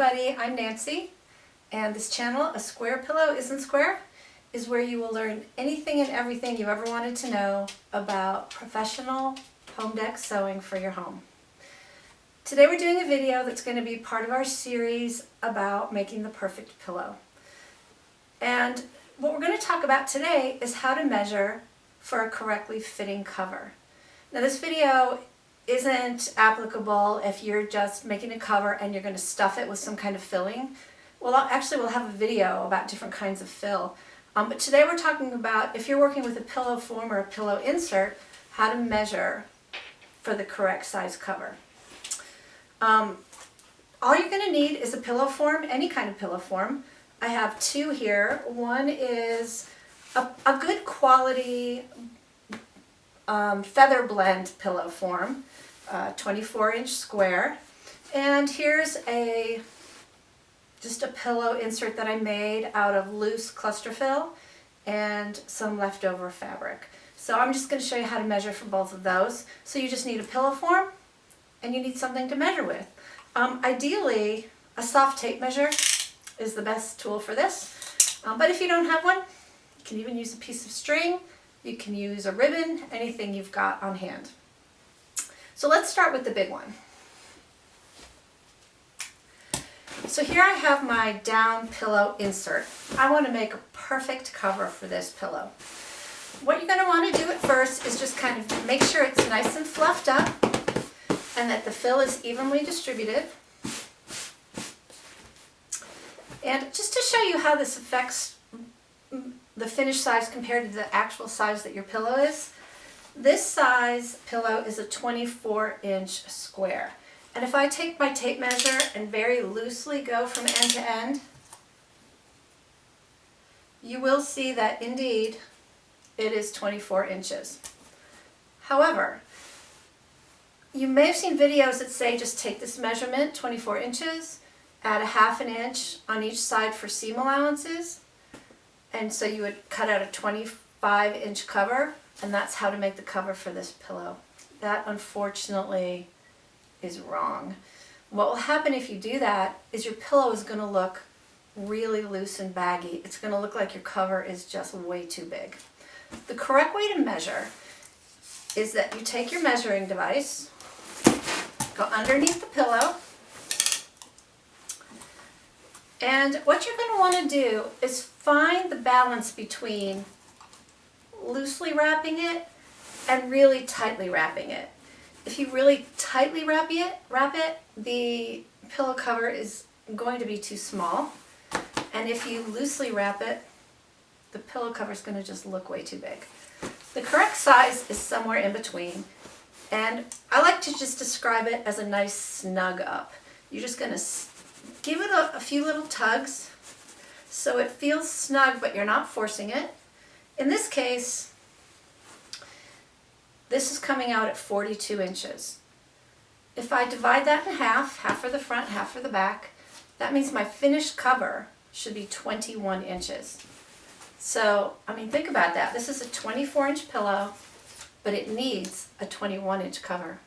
everybody, I'm Nancy, and this channel, A Square Pillow Isn't Square, is where you will learn anything and everything you ever wanted to know about professional home deck sewing for your home. Today we're doing a video that's going to be part of our series about making the perfect pillow. And what we're going to talk about today is how to measure for a correctly fitting cover. Now this video isn't applicable if you're just making a cover and you're going to stuff it with some kind of filling. Well, actually we'll have a video about different kinds of fill. But today we're talking about if you're working with a pillow form or a pillow insert, how to measure for the correct size cover. All you're going to need is a pillow form, any kind of pillow form. I have two here. One is a good quality feather blend pillow form, 24-inch square. And here's just a pillow insert that I made out of loose cluster fill and some leftover fabric. So I'm just going to show you how to measure for both of those. So you just need a pillow form and you need something to measure with. Ideally, a soft tape measure is the best tool for this. But if you don't have one, you can even use a piece of string. You can use a ribbon, anything you've got on hand. So let's start with the big one. So here I have my down pillow insert. I want to make a perfect cover for this pillow. What you're going to want to do at first is just kind of make sure it's nice and fluffed up and that the fill is evenly distributed. And just to show you how this affects the finished size compared to the actual size that your pillow is, this size pillow is a 24-inch square. And if I take my tape measure and very loosely go from end to end, you will see that indeed it is 24 inches. However, you may have seen videos that say just take this measurement, 24 inches, add a ½ inch on each side for seam allowances, and so you would cut out a 25-inch cover, and that's how to make the cover for this pillow. That unfortunately is wrong. What will happen if you do that is your pillow is going to look really loose and baggy. It's going to look like your cover is just way too big. The correct way to measure is that you take your measuring device, go underneath the pillow, and what you're going to want to do is find the balance between loosely wrapping it and really tightly wrapping it. If you really tightly wrap it, the pillow cover is going to be too small. And if you loosely wrap it, the pillow cover is going to just look way too big. The correct size is somewhere in between. And I like to just describe it as a nice snug up. You're just going to give it a few little tugs so it feels snug, but you're not forcing it. In this case, this is coming out at 42 inches. If I divide that in half for the front, half for the back, that means my finished cover should be 21 inches. So, I mean, think about that. This is a 24-inch pillow, but it needs a 21-inch cover.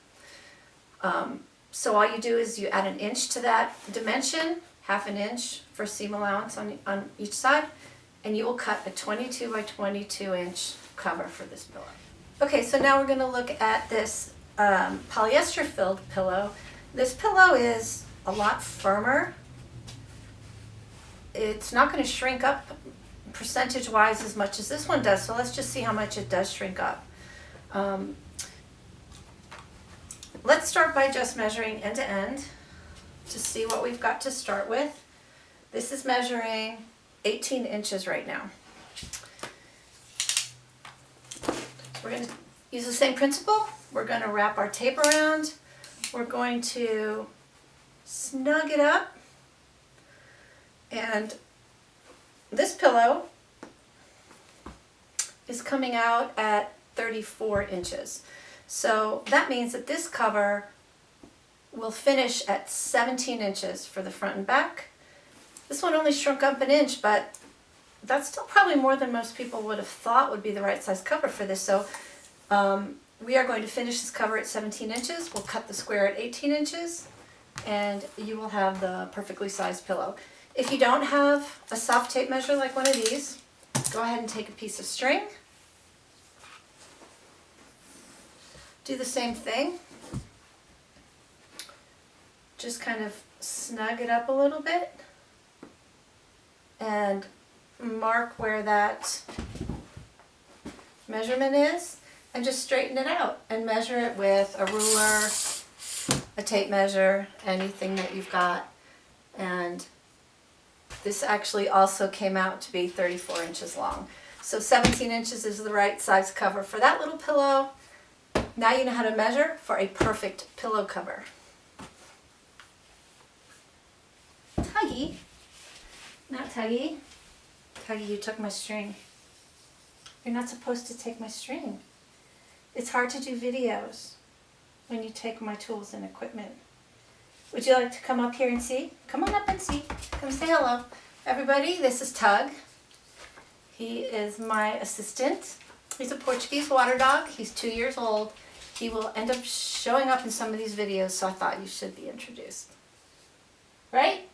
So all you do is you add an inch to that dimension, ½ inch for seam allowance on each side, and you will cut a 22 by 22 inch cover for this pillow. Okay, so now we're going to look at this polyester filled pillow. This pillow is a lot firmer. It's not going to shrink up percentage wise as much as this one does, so let's just see how much it does shrink up. Let's start by just measuring end to end to see what we've got to start with. This is measuring 18 inches right now. We're going to use the same principle. We're going to wrap our tape around. We're going to snug it up. And this pillow is coming out at 34 inches. So that means that this cover will finish at 17 inches for the front and back. This one only shrunk up an inch, but that's still probably more than most people would have thought would be the right size cover for this. So we are going to finish this cover at 17 inches. We'll cut the square at 18 inches, and you will have the perfectly sized pillow. If you don't have a soft tape measure like one of these, go ahead and take a piece of string. Do the same thing. Just kind of snug it up a little bit and mark where that measurement is and just straighten it out and measure it with a ruler, a tape measure, anything that you've got. And this actually also came out to be 34 inches long. So 17 inches is the right size cover for that little pillow. Now you know how to measure for a perfect pillow cover. Tuggy, not Tuggy. Tuggy, you took my string. You're not supposed to take my string. It's hard to do videos when you take my tools and equipment. Would you like to come up here and see? Come on up and see. Come say hello. Everybody, this is Tug. He is my assistant. He's a Portuguese water dog. He's 2 years old. He will end up showing up in some of these videos, so I thought you should be introduced. Right?